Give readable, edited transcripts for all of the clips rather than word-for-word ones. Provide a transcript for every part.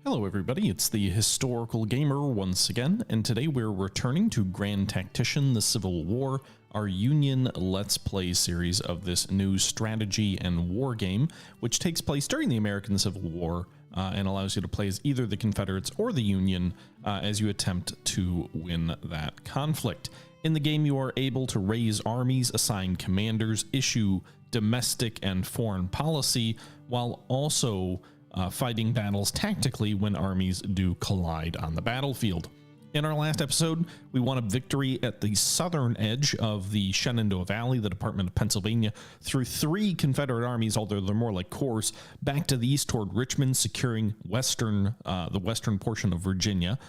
Hello everybody, it's the Historical Gamer once again, and today we're returning to Grand Tactician, the Civil War, our Union Let's Play series of this new strategy and war game, which takes place during the American Civil War and allows you to play as either the Confederates or the Union as you attempt to win that conflict. In the game, you are able to raise armies, assign commanders, issue domestic and foreign policy, while also fighting battles tactically when armies do collide on the battlefield. In our last episode, we won a victory at the southern edge of the Shenandoah Valley, the Department of Pennsylvania, through 3 Confederate armies, although they're more like corps, back to the east toward Richmond, securing the western portion of Virginia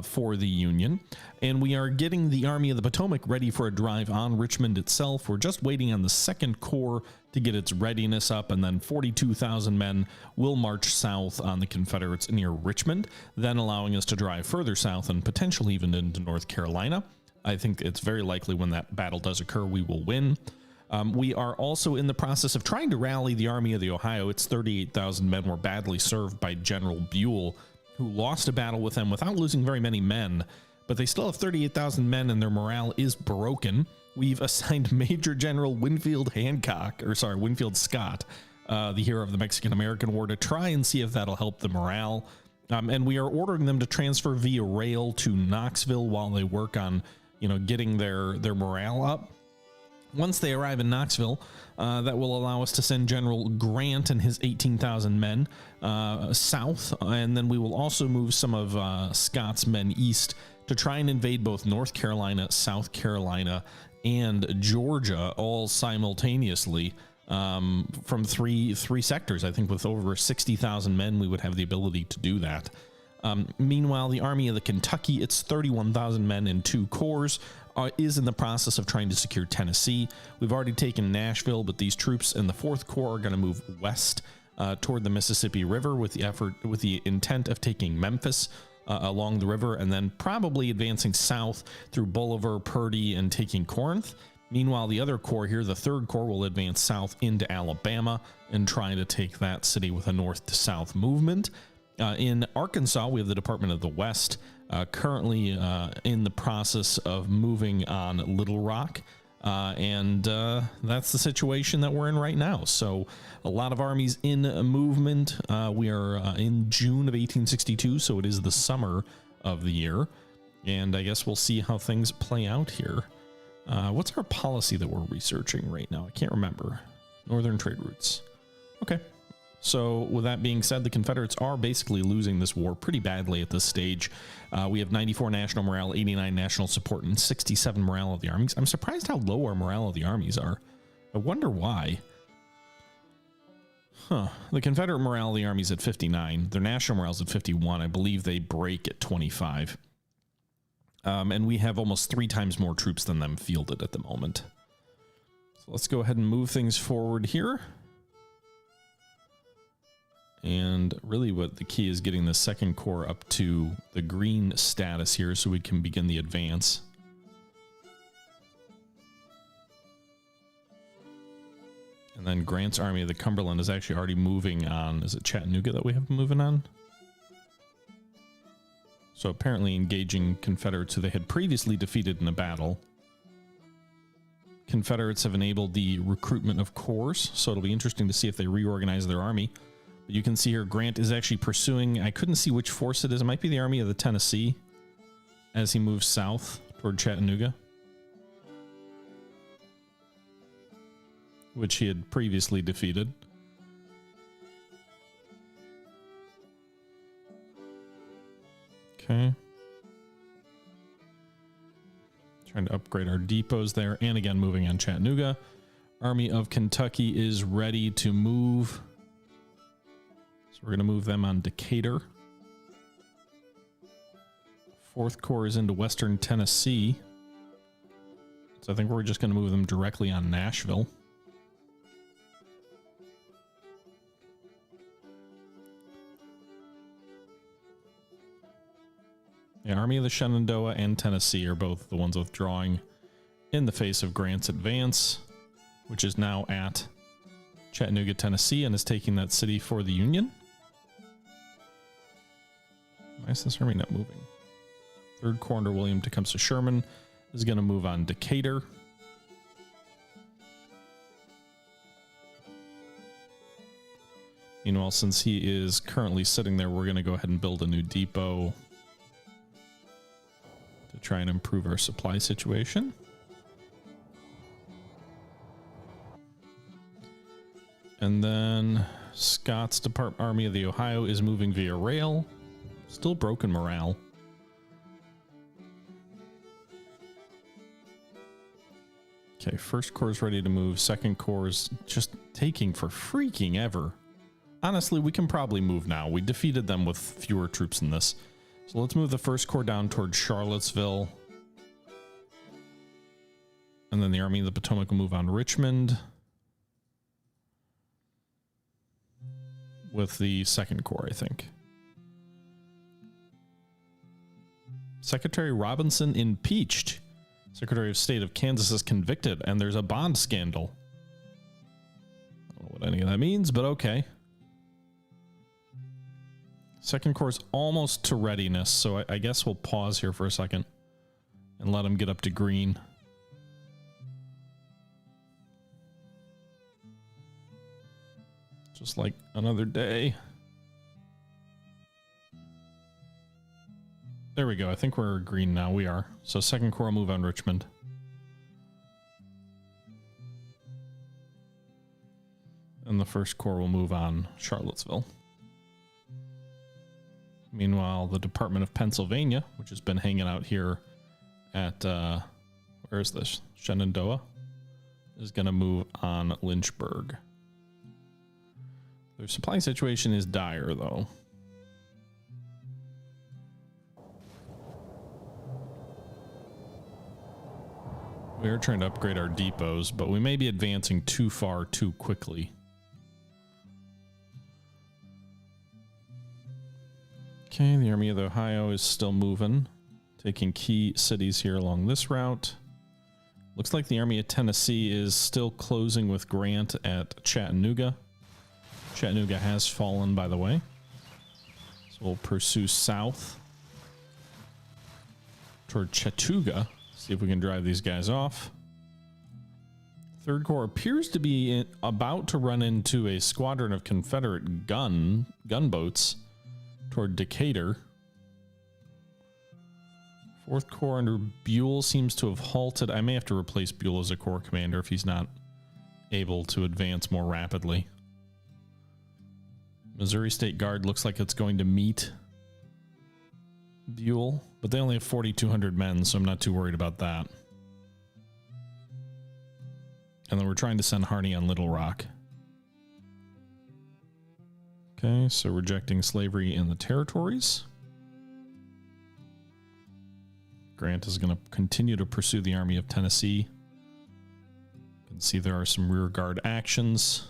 for the Union. And we are getting the Army of the Potomac ready for a drive on Richmond itself. We're just waiting on the 2nd Corps to get its readiness up, and then 42,000 men will march south on the Confederates near Richmond, then allowing us to drive further south and potentially even into North Carolina. I think it's very likely when that battle does occur, we will win. We are also in the process of trying to rally the Army of the Ohio. Its 38,000 men were badly served by General Buell, who lost a battle with them without losing very many men, but they still have 38,000 men and their morale is broken. We've assigned Major General Winfield Scott, the hero of the Mexican-American War, to try and see if that'll help the morale. And we are ordering them to transfer via rail to Knoxville while they work on, getting their morale up. Once they arrive in Knoxville, that will allow us to send General Grant and his 18,000 men south, and then we will also move some of Scott's men east to try and invade both North Carolina, South Carolina, and Georgia all simultaneously from three sectors. I think with over 60,000 men, we would have the ability to do that. Meanwhile, the Army of the Kentucky, its 31,000 men in 2 corps, is in the process of trying to secure Tennessee. We've already taken Nashville, but these troops in the 4th Corps are going to move west toward the Mississippi River with the intent of taking Memphis along the river, and then probably advancing south through Bolivar, Purdy, and taking Corinth. Meanwhile, the other corps here, the 3rd Corps, will advance south into Alabama and try to take that city with a north to south movement. In Arkansas, we have the Department of the West, currently in the process of moving on Little Rock. And that's the situation that we're in right now. So a lot of armies in movement. We are in June of 1862, so it is the summer of the year. And I guess we'll see how things play out here. What's our policy that we're researching right now? I can't remember. Northern trade routes. Okay. So with that being said, the Confederates are basically losing this war pretty badly at this stage. We have 94 national morale, 89 national support, and 67 morale of the armies. I'm surprised how low our morale of the armies are. I wonder why. The Confederate morale of the armies at 59. Their national morale is at 51. I believe they break at 25. And we have almost 3 times more troops than them fielded at the moment. So let's go ahead and move things forward here. And really what the key is getting the 2nd Corps up to the green status here so we can begin the advance. And then Grant's Army of the Cumberland is actually already moving on. Is it Chattanooga that we have moving on? So apparently engaging Confederates who they had previously defeated in a battle. Confederates have enabled the recruitment of corps, so it'll be interesting to see if they reorganize their army. But you can see here Grant is actually pursuing, I couldn't see which force it is. It might be the Army of the Tennessee as he moves south toward Chattanooga, which he had previously defeated. Okay. Trying to upgrade our depots there. And again, moving on Chattanooga. Army of Kentucky is ready to move. So we're going to move them on Decatur. 4th Corps is into Western Tennessee. So I think we're just going to move them directly on Nashville. Yeah, Army of the Shenandoah and Tennessee are both the ones withdrawing in the face of Grant's advance, which is now at Chattanooga, Tennessee, and is taking that city for the Union. Why is this army not moving? 3rd Corps under William Tecumseh Sherman is going to move on Decatur. Meanwhile, since he is currently sitting there, we're going to go ahead and build a new depot to try and improve our supply situation. And then Scott's Army of the Ohio is moving via rail. Still broken morale. Okay, 1st Corps is ready to move. 2nd Corps is just taking for freaking ever. Honestly, we can probably move now. We defeated them with fewer troops in this. So let's move the 1st Corps down towards Charlottesville. And then the Army of the Potomac will move on Richmond. With the 2nd Corps, I think. Secretary Robinson impeached. Secretary of State of Kansas is convicted, and there's a bond scandal. I don't know what any of that means, but okay. 2nd Corps is almost to readiness, so I guess we'll pause here for a second and let them get up to green. Just like another day. There we go. I think we're green now. We are. So 2nd Corps will move on Richmond. And the 1st Corps will move on Charlottesville. Meanwhile, the Department of Pennsylvania, which has been hanging out here at, where is this? Shenandoah, is going to move on Lynchburg. Their supply situation is dire, though. We are trying to upgrade our depots, but we may be advancing too far too quickly. Okay, the Army of the Ohio is still moving, taking key cities here along this route. Looks like the Army of Tennessee is still closing with Grant at Chattanooga. Chattanooga has fallen, by the way. So we'll pursue south toward Chattooga. See if we can drive these guys off. 3rd Corps appears to be about to run into a squadron of Confederate gunboats toward Decatur. 4th Corps under Buell seems to have halted. I may have to replace Buell as a corps commander if he's not able to advance more rapidly. Missouri State Guard looks like it's going to meet Buell, but they only have 4,200 men, so I'm not too worried about that. And then we're trying to send Harney on Little Rock. Okay, so rejecting slavery in the territories. Grant is going to continue to pursue the Army of Tennessee. You can see there are some rear guard actions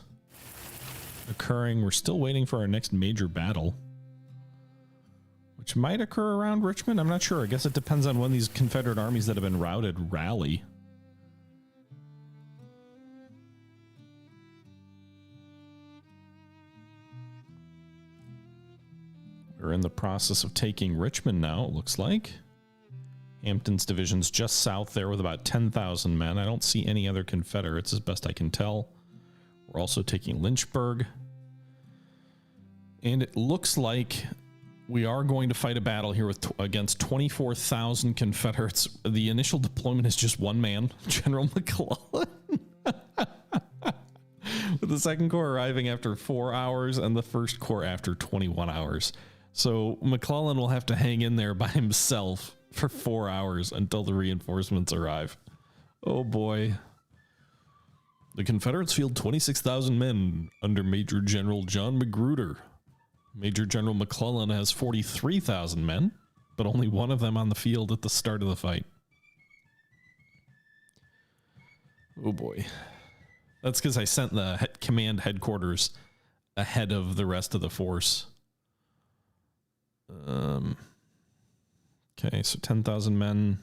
occurring. We're still waiting for our next major battle, which might occur around Richmond. I'm not sure. I guess it depends on when these Confederate armies that have been routed rally. We're in the process of taking Richmond now, it looks like. Hampton's division's just south there with about 10,000 men. I don't see any other Confederates as best I can tell. We're also taking Lynchburg. And it looks like we are going to fight a battle here with against 24,000 Confederates. The initial deployment is just one man, General McClellan. With the 2nd Corps arriving after 4 hours and the 1st Corps after 21 hours. So McClellan will have to hang in there by himself for 4 hours until the reinforcements arrive. Oh boy. The Confederates field 26,000 men under Major General John Magruder. Major General McClellan has 43,000 men, but only one of them on the field at the start of the fight. Oh boy. That's because I sent the command headquarters ahead of the rest of the force. Okay, so 10,000 men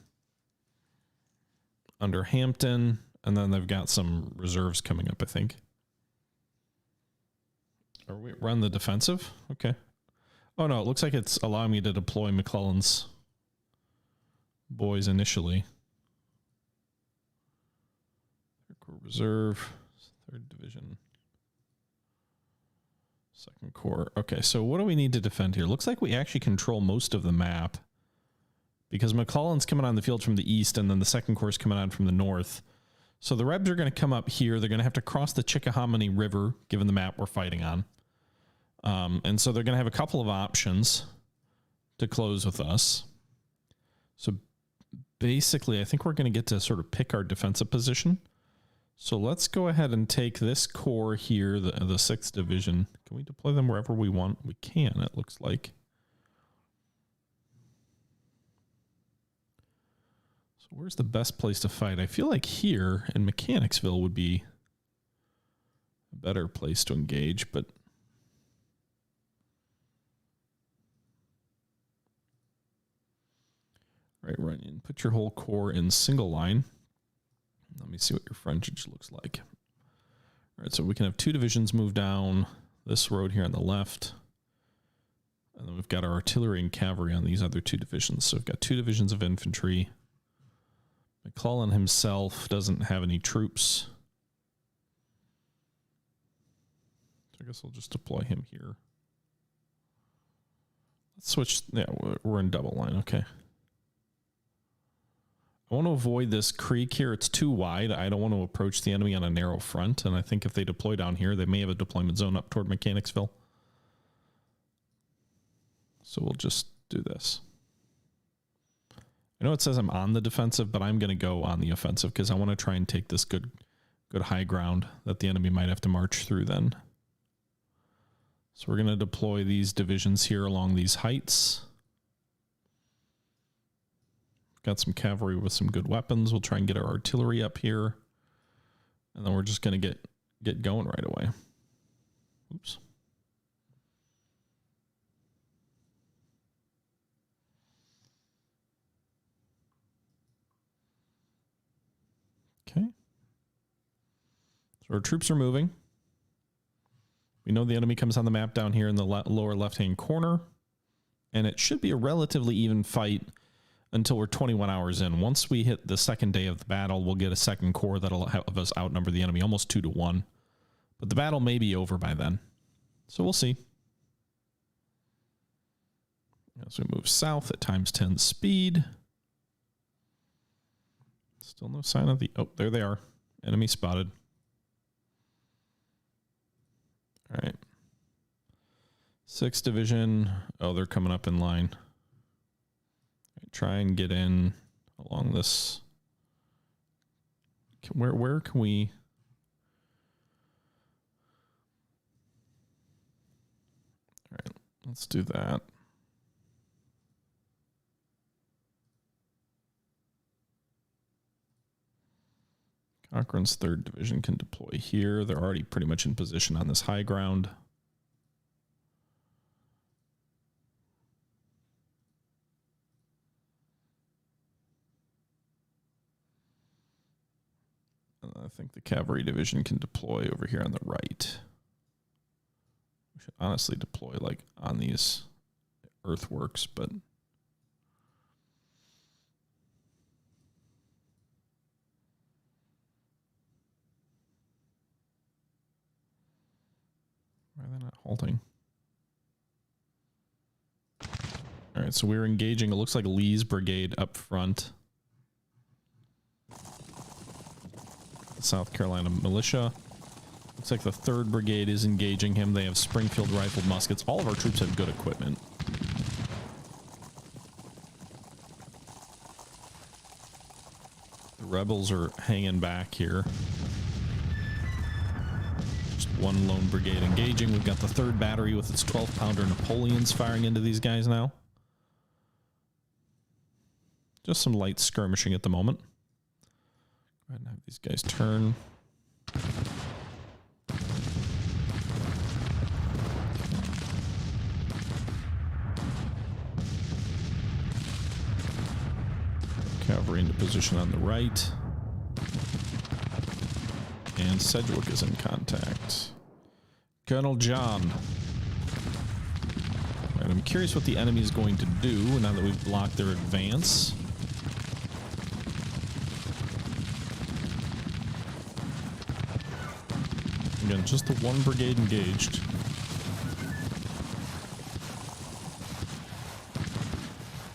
under Hampton, and then they've got some reserves coming up, I think. We're on the defensive? Okay. Oh no, it looks like it's allowing me to deploy McClellan's boys initially. Third Corps Reserve, 3rd Division, 2nd Corps. Okay, so what do we need to defend here? Looks like we actually control most of the map because McClellan's coming on the field from the east and then the 2nd Corps is coming on from the north. So the Rebs are going to come up here. They're going to have to cross the Chickahominy River, given the map we're fighting on. And so they're going to have a couple of options to close with us. So basically, I think we're going to get to sort of pick our defensive position. So let's go ahead and take this corps here, the 6th Division. Can we deploy them wherever we want? We can, it looks like. So where's the best place to fight? I feel like here in Mechanicsville would be a better place to engage, but right, Runyon, put your whole corps in single line. Let me see what your frontage looks like. All right, so we can have 2 divisions move down this road here on the left. And then we've got our artillery and cavalry on these other 2 divisions. So we've got 2 divisions of infantry. McClellan himself doesn't have any troops. So I guess I'll just deploy him here. Let's switch. Yeah, we're in double line. Okay. I want to avoid this creek here. It's too wide. I don't want to approach the enemy on a narrow front. And I think if they deploy down here, they may have a deployment zone up toward Mechanicsville. So we'll just do this. I know it says I'm on the defensive, but I'm going to go on the offensive because I want to try and take this good high ground that the enemy might have to march through then. So we're going to deploy these divisions here along these heights. Got some cavalry with some good weapons. We'll try and get our artillery up here. And then we're just going to get going right away. Oops. Okay. So our troops are moving. We know the enemy comes on the map down here in the lower left-hand corner. And it should be a relatively even fight until we're 21 hours in. Once we hit the 2nd day of the battle, we'll get a 2nd Corps that'll have us outnumber the enemy almost 2-1. But the battle may be over by then. So we'll see. As we move south at ×10 speed. Still no sign of the... Oh, there they are. Enemy spotted. All right. 6th Division. Oh, they're coming up in line. Try and get in along this. Where can we? All right, let's do that. Cochrane's 3rd Division can deploy here. They're already pretty much in position on this high ground. I think the cavalry division can deploy over here on the right. We should honestly deploy like on these earthworks, but why are they not halting? All right, so we're engaging. It looks like Lee's brigade up front. South Carolina militia. Looks like the 3rd Brigade is engaging him. They have Springfield rifled muskets. All of our troops have good equipment. The rebels are hanging back here. Just one lone brigade engaging. We've got the 3rd Battery with its 12-pounder Napoleons firing into these guys now. Just some light skirmishing at the moment. Go ahead and have these guys turn. Cavalry into position on the right. And Sedgwick is in contact. Colonel John. Alright, I'm curious what the enemy is going to do now that we've blocked their advance. Again, just the one brigade engaged.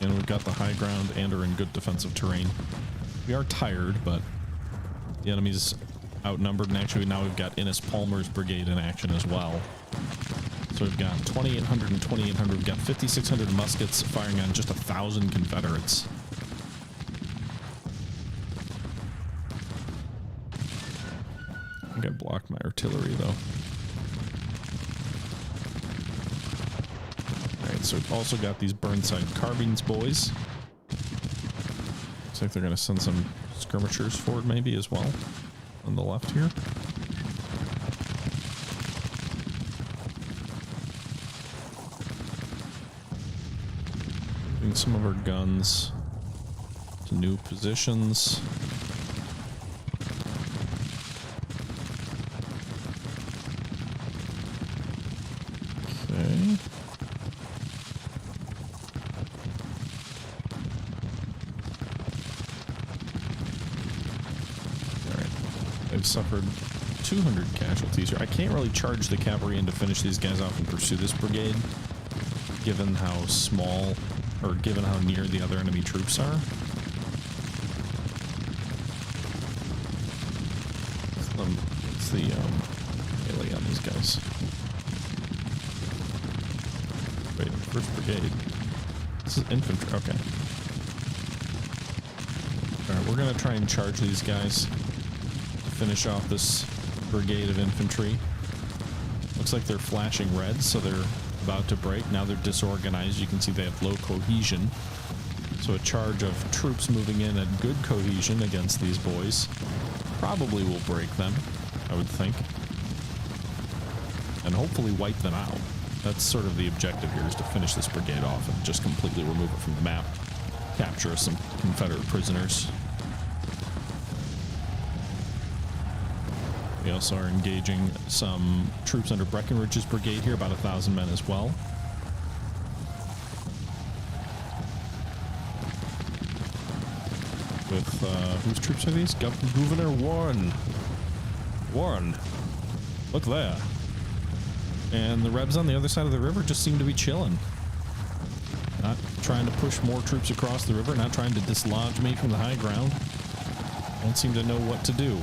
And we've got the high ground and are in good defensive terrain. We are tired, but the enemy's outnumbered, and actually now we've got Innes Palmer's brigade in action as well. So we've got 2,800 and 2,800. We've got 5,600 muskets firing on just 1,000 Confederates. I think I blocked my artillery though. Alright, so we've also got these Burnside carbines, boys. Looks like they're going to send some skirmishers forward maybe as well on the left here. Moving some of our guns to new positions. Okay. I've suffered 200 casualties here. I can't really charge the cavalry in to finish these guys off and pursue this brigade, given how small, or given how near the other enemy troops are. It's the melee on these guys. Wait, first brigade. This is infantry. Okay. Alright, we're gonna try and charge these guys. Finish off this brigade of infantry. Looks like they're flashing red, so they're about to break. Now they're disorganized. You can see they have low cohesion. So a charge of troops moving in at good cohesion against these boys probably will break them, I would think. And hopefully wipe them out. That's sort of the objective here, is to finish this brigade off and just completely remove it from the map. Capture some Confederate prisoners. We also are engaging some troops under Breckinridge's brigade here, about 1,000 men as well. With, whose troops are these? Governor Warren. Warren. Look there. And the Rebs on the other side of the river just seem to be chilling. Not trying to push more troops across the river, not trying to dislodge me from the high ground. Don't seem to know what to do.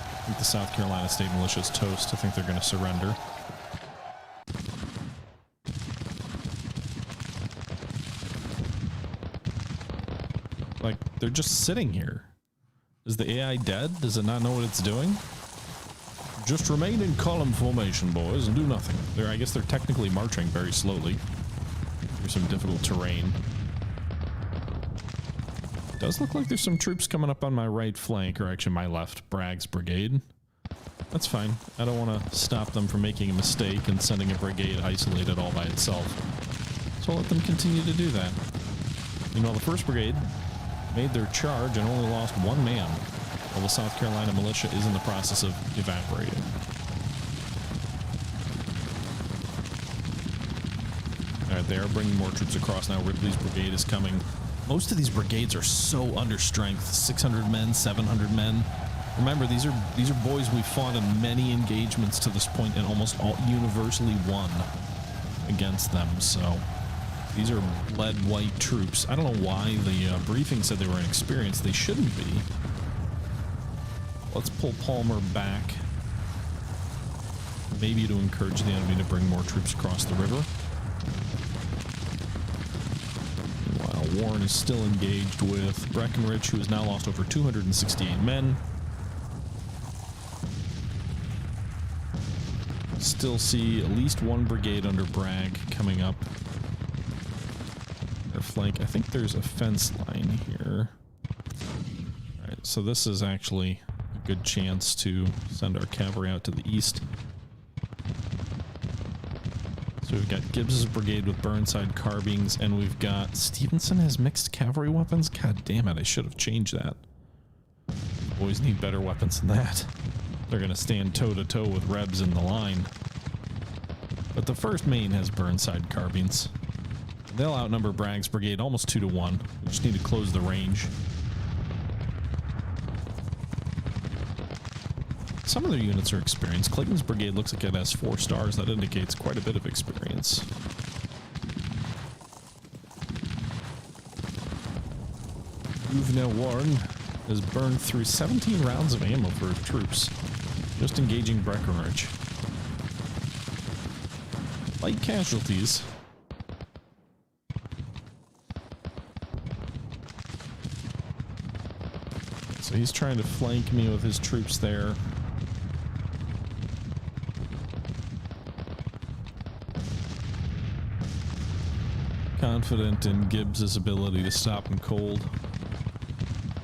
I think the South Carolina State Militia's toast. I think they're going to surrender. Like, they're just sitting here. Is the AI dead? Does it not know what it's doing? Just remain in column formation, boys, and do nothing. I guess they're technically marching very slowly through some difficult terrain. Does look like there's some troops coming up on my right flank, or actually my left, Bragg's brigade. That's fine. I don't want to stop them from making a mistake and sending a brigade isolated all by itself. So I'll let them continue to do that. Meanwhile, the 1st Brigade made their charge and only lost 1 man, while the South Carolina militia is in the process of evaporating. Alright, they are bringing more troops across now. Ripley's brigade is coming. Most of these brigades are so under strength. 600 men, 700 men. Remember, these are boys we fought in many engagements to this point and almost all universally won against them. So these are lead white troops. I don't know why the briefing said they were inexperienced. They shouldn't be. Let's pull Palmer back. Maybe to encourage the enemy to bring more troops across the river. Warren is still engaged with Breckinridge, who has now lost over 268 men. Still see at least 1 brigade under Bragg coming up their flank. I think there's a fence line here. Alright, so this is actually a good chance to send our cavalry out to the east. So we've got Gibbs's brigade with Burnside carbines, and we've got Stevenson has mixed cavalry weapons. God damn it, I should have changed that. Boys need better weapons than that. They're going to stand toe-to-toe with Rebs in the line. But the 1st Maine has Burnside carbines. They'll outnumber Bragg's brigade almost 2 to 1. We just need to close the range. Some of their units are experienced. Clayton's brigade looks like it has 4 stars. That indicates quite a bit of experience. Juvenile Warren has burned through 17 rounds of ammo for his troops, just engaging Breckenridge. Light casualties. So he's trying to flank me with his troops there. Confident in Gibbs's ability to stop him cold.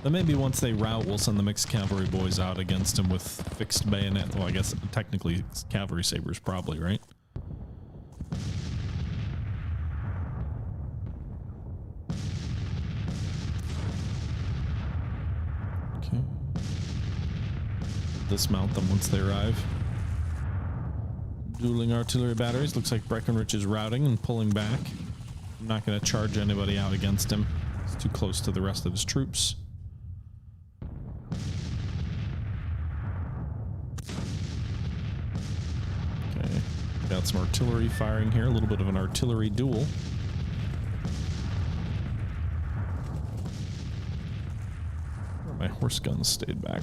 Then maybe once they rout, we'll send the mixed cavalry boys out against him with fixed bayonet. Well, I guess technically it's cavalry sabers probably, right? Okay. Dismount them once they arrive. Dueling artillery batteries. Looks like Breckenridge is routing and pulling back. I'm not going to charge anybody out against him. He's too close to the rest of his troops. Okay, got some artillery firing here. A little bit of an artillery duel. My horse guns stayed back.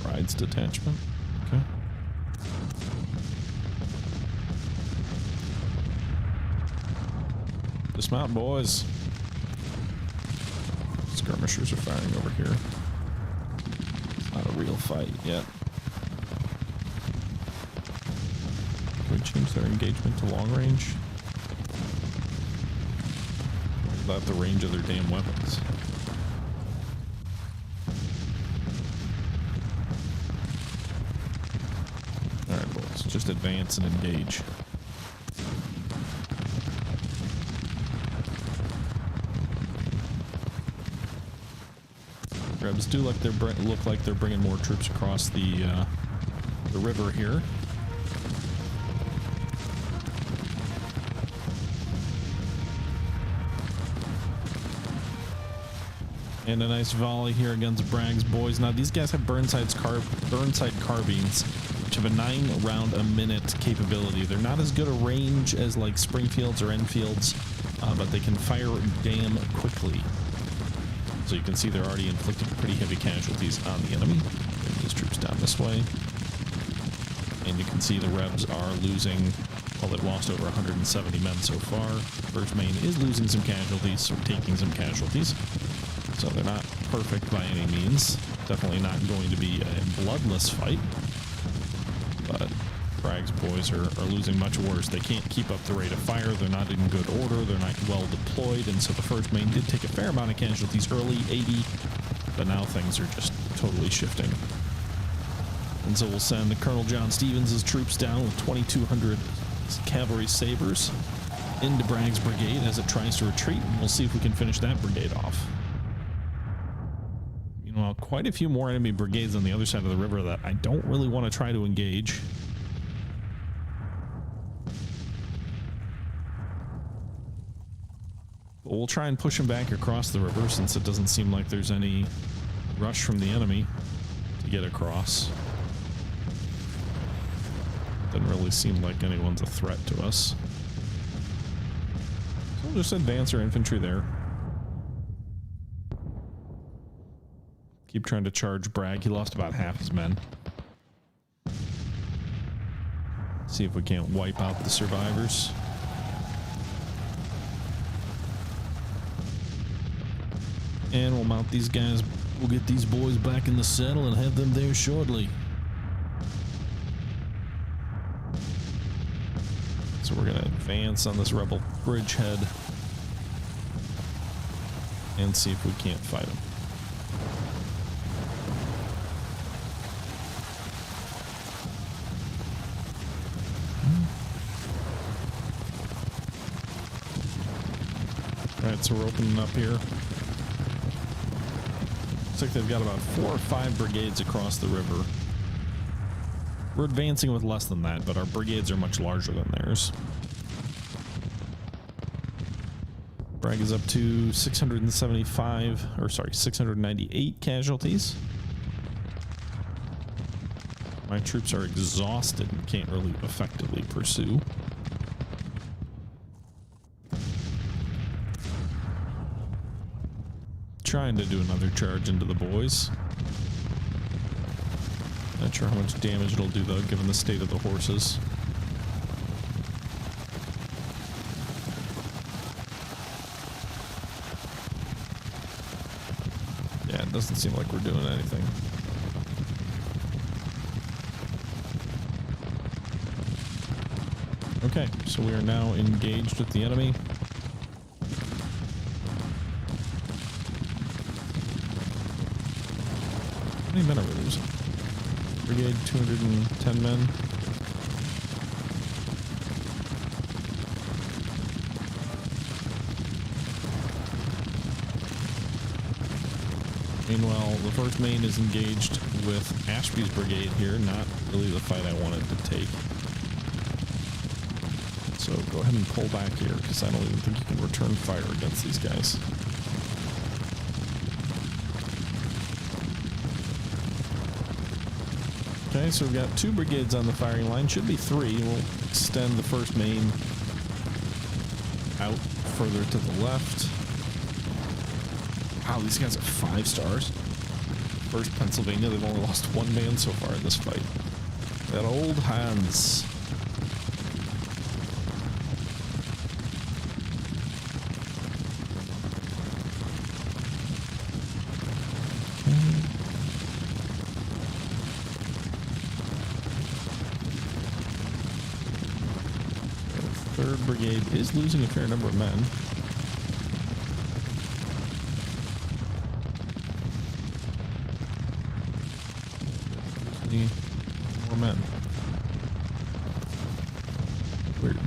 Rides detachment. Okay. Dismount, boys. Skirmishers are firing over here. It's not a real fight yet. Can we change their engagement to long range? About the range of their damn weapons. Alright, boys. Just advance and engage. Rebs do look like they're bringing more troops across the river here. And a nice volley here against Bragg's boys. Now these guys have Burnside carbines, which have a 9-round-a-minute capability. They're not as good a range as like Springfields or Enfield's, but they can fire damn quickly. So you can see they're already inflicting pretty heavy casualties on the enemy. Bring these troops down this way. And you can see the Rebs are losing, well, they've lost over 170 men so far. 1st Maine is losing some casualties, or taking some casualties. So they're not perfect by any means. Definitely not going to be a bloodless fight. But Bragg's boys are losing much worse. They can't keep up the rate of fire. They're not in good order. They're not well deployed. And so the 1st Maine did take a fair amount of casualties early, 80. But now things are just totally shifting. And so we'll send Colonel John Stevens' troops down with 2,200 cavalry sabers into Bragg's brigade as it tries to retreat. And we'll see if we can finish that brigade off. Well, quite a few more enemy brigades on the other side of the river that I don't really want to try to engage. But we'll try and push them back across the river since it doesn't seem like there's any rush from the enemy to get across. Doesn't really seem like anyone's a threat to us. So we'll just advance our infantry there. Keep trying to charge Bragg. He lost about half his men. See if we can't wipe out the survivors. And we'll mount these guys. We'll get these boys back in the saddle and have them there shortly. So we're going to advance on this rebel bridgehead and see if we can't fight them. Alright, so we're opening up here. Looks like they've got about 4 or 5 brigades across the river. We're advancing with less than that, but our brigades are much larger than theirs. Bragg is up to 675, or sorry, 698 casualties. My troops are exhausted and can't really effectively pursue. Trying to do another charge into the boys. Not sure how much damage it'll do though, given the state of the horses. Yeah, it doesn't seem like we're doing anything. Okay, so we are now engaged with the enemy. How many men are we losing? Brigade, 210 men. Meanwhile, the 1st Maine is engaged with Ashby's brigade here, not really the fight I wanted to take. So go ahead and pull back here, because I don't even think you can return fire against these guys. Okay, so we've got 2 brigades on the firing line. Should be 3. We'll extend the 1st Maine out further to the left. Wow, these guys are 5 stars. 1st Pennsylvania, they've only lost 1 man so far in this fight. They're old hands. Brigade is losing a fair number of men. Need more men. Weird.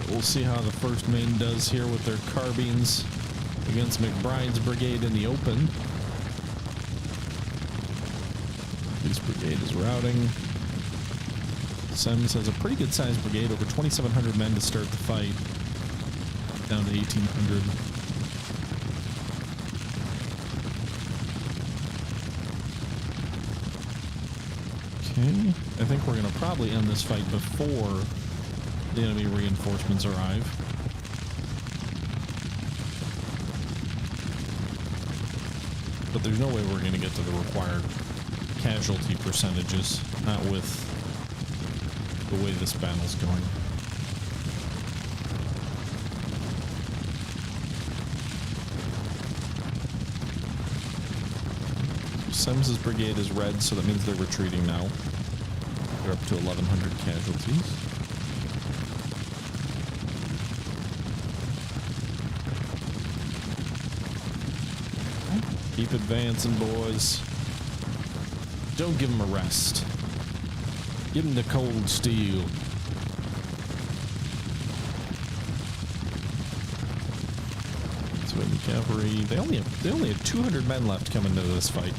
We'll see how the 1st Maine does here with their carbines against McBride's brigade in the open. This brigade is routing. Semmes has a pretty good sized brigade, over 2,700 men to start the fight. Down to 1,800. Okay, I think we're going to probably end this fight before the enemy reinforcements arrive. But there's no way we're going to get to the required casualty percentages, not with the way this battle's going. Semmes's brigade is red, so that means they're retreating now. They're up to 1,100 casualties. Keep advancing, boys. Don't give them a rest. Give them the cold steel. So the cavalry, they only have 200 men left coming to this fight.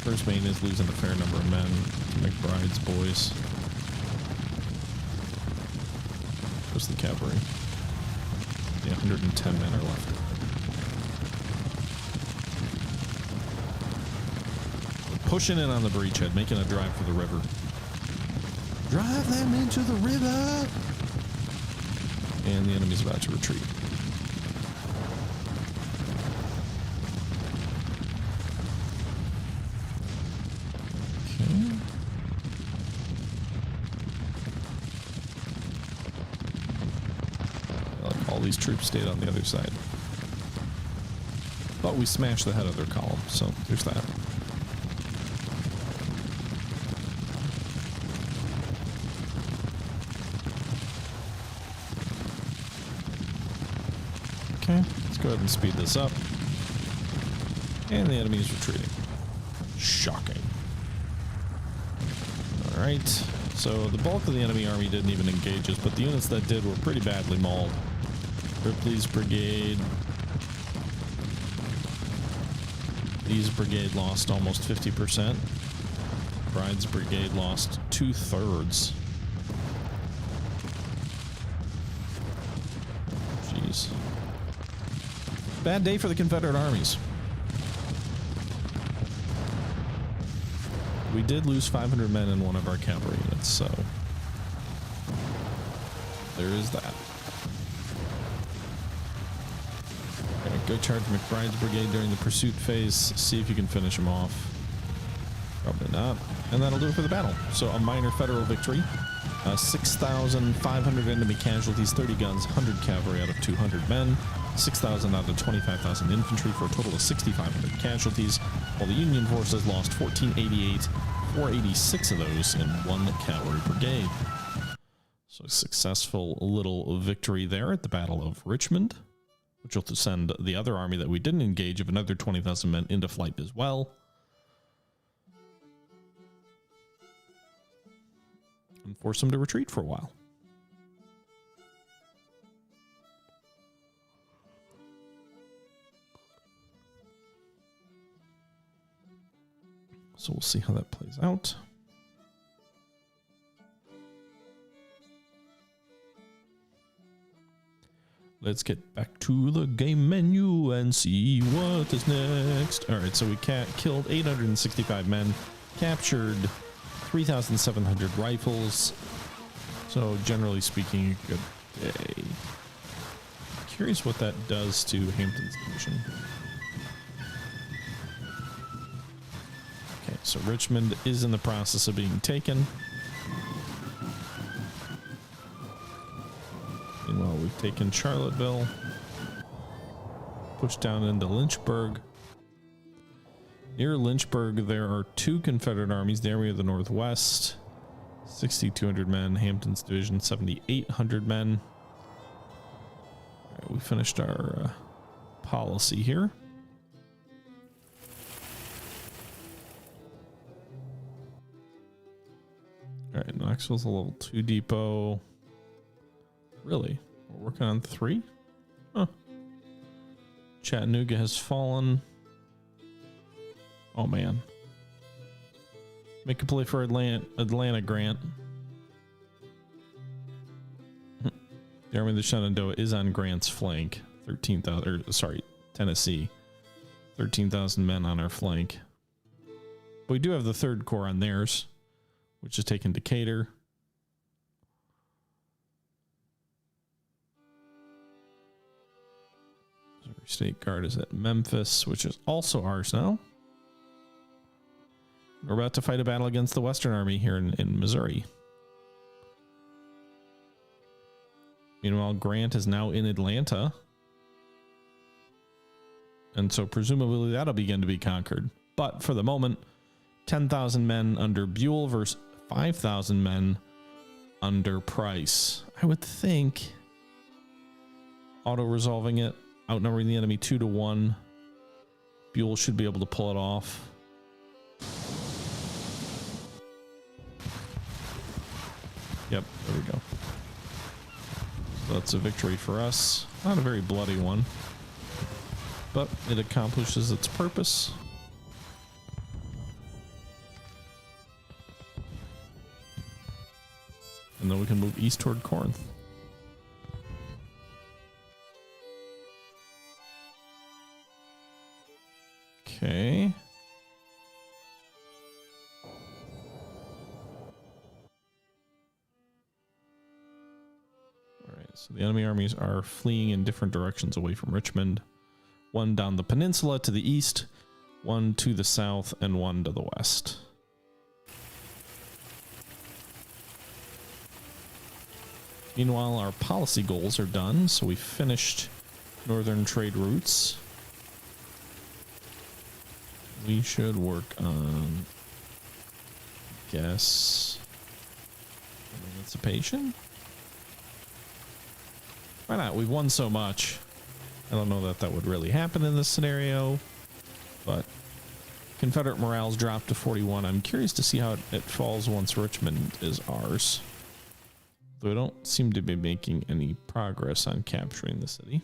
First Maine is losing a fair number of men to McBride's boys. The cavalry. Yeah, 110 men are left. We're pushing in on the breachhead, making a drive for the river. Drive them into the river! And the enemy's about to retreat. These troops stayed on the other side. But we smashed the head of their column, so there's that. Okay, let's go go ahead and speed this up. And the enemy is retreating. Shocking. Alright, so the bulk of the enemy army didn't even engage us, but the units that did were pretty badly mauled. Ripley's brigade. Lee's brigade lost almost 50%. Bride's brigade lost 2/3. Jeez. Bad day for the Confederate armies. We did lose 500 men in one of our cavalry units, so there is that. Okay, go charge McBride's brigade during the pursuit phase. See if you can finish him off. Probably not. And that'll do it for the battle. So a minor federal victory. 6,500 enemy casualties, 30 guns, 100 cavalry out of 200 men. 6,000 out of 25,000 infantry for a total of 6,500 casualties, while the Union forces lost 1,488, 486 of those in one cavalry brigade. So a successful little victory there at the Battle of Richmond, which will send the other army that we didn't engage of another 20,000 men into flight as well. And force them to retreat for a while. So we'll see how that plays out. Let's get back to the game menu and see what is next. All right, so we killed 865 men, captured 3,700 rifles. So generally speaking, a good day. Curious what that does to Hampton's division. Okay, so Richmond is in the process of being taken. Meanwhile, we've taken Charlottesville, pushed down into Lynchburg. Near Lynchburg, there are two Confederate armies, the Army of the Northwest, 6,200 men, Hampton's division, 7,800 men. All right, we finished our policy here. All right, Knoxville's a level 2 depot. Really? We're working on 3? Huh. Chattanooga has fallen. Oh, man. Make a play for Atlanta, Grant. The Army of the Shenandoah is on Grant's flank. 13,000, sorry, Tennessee. 13,000 men on our flank. But we do have the 3rd Corps on theirs, which is taken Decatur. Missouri State Guard is at Memphis, which is also ours now. We're about to fight a battle against the Western Army here in Missouri. Meanwhile, Grant is now in Atlanta. And so presumably that'll begin to be conquered. But for the moment, 10,000 men under Buell versus 5,000 men under Price. I would think auto-resolving it, outnumbering the enemy 2-1. Buell should be able to pull it off. Yep, there we go. So that's a victory for us. Not a very bloody one, but it accomplishes its purpose. And then we can move east toward Corinth. Okay. So the enemy armies are fleeing in different directions away from Richmond. One down the peninsula to the east, one to the south, and one to the west. Meanwhile, our policy goals are done, so we finished northern trade routes. We should work on, I guess, emancipation? Why not? We've won so much. I don't know that that would really happen in this scenario, but Confederate morale's dropped to 41. I'm curious to see how it falls once Richmond is ours. Though I don't seem to be making any progress on capturing the city.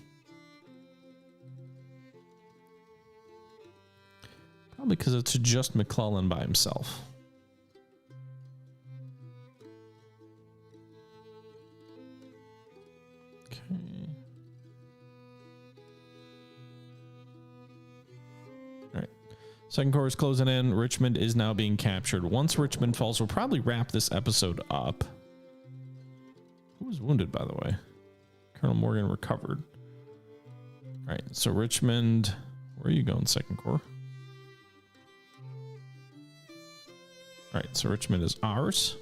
Probably because it's just McClellan by himself. Okay. All right. Second Corps is closing in. Richmond is now being captured. Once Richmond falls, we'll probably wrap this episode up. Who was wounded, by the way? Colonel Morgan recovered. All right. So Richmond, where are you going, Second Corps? All right, so Richmond is ours.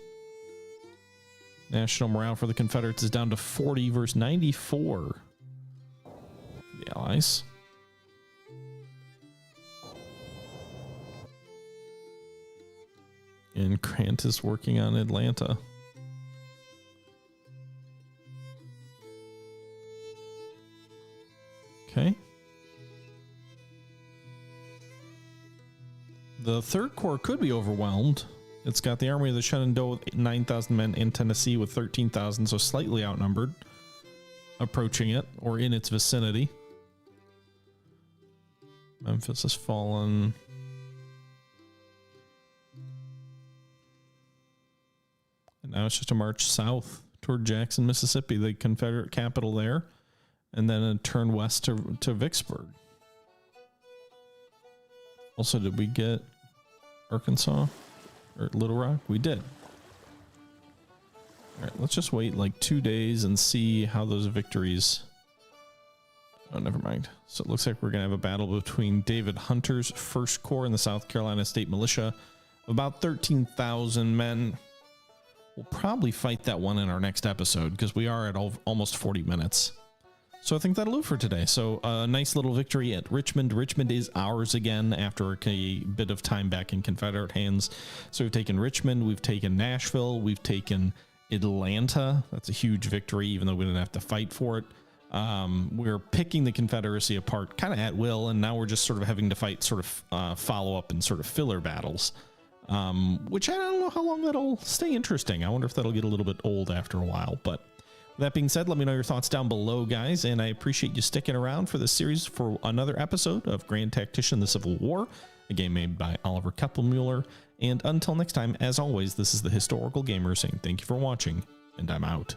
National morale for the Confederates is down to 40 versus 94 for the Allies. And Grant is working on Atlanta. Okay. The Third Corps could be overwhelmed. It's got the Army of the Shenandoah with 9,000 men in Tennessee with 13,000, so slightly outnumbered, approaching it or in its vicinity. Memphis has fallen. And now it's just a march south toward Jackson, Mississippi, the Confederate capital there, and then a turn west to Vicksburg. Also, did we get Arkansas or Little Rock? We did. All right, let's just wait like 2 days and see how those victories. Oh, never mind. So it looks like we're going to have a battle between David Hunter's 1st Corps and the South Carolina State Militia. About 13,000 men. We'll probably fight that one in our next episode because we are at almost 40 minutes. So I think that'll do for today. So a nice little victory at Richmond. Richmond is ours again after a bit of time back in Confederate hands. So we've taken Richmond, we've taken Nashville, we've taken Atlanta. That's a huge victory, even though we didn't have to fight for it. We're picking the Confederacy apart kind of at will, and now we're just sort of having to fight sort of follow-up and sort of filler battles, which I don't know how long that'll stay interesting. I wonder if that'll get a little bit old after a while, but that being said, let me know your thoughts down below, guys, and I appreciate you sticking around for this series for another episode of Grand Tactician, the Civil War, a game made by Oliver Keppelmuller. And until next time, as always, this is the Historical Gamer saying thank you for watching, and I'm out.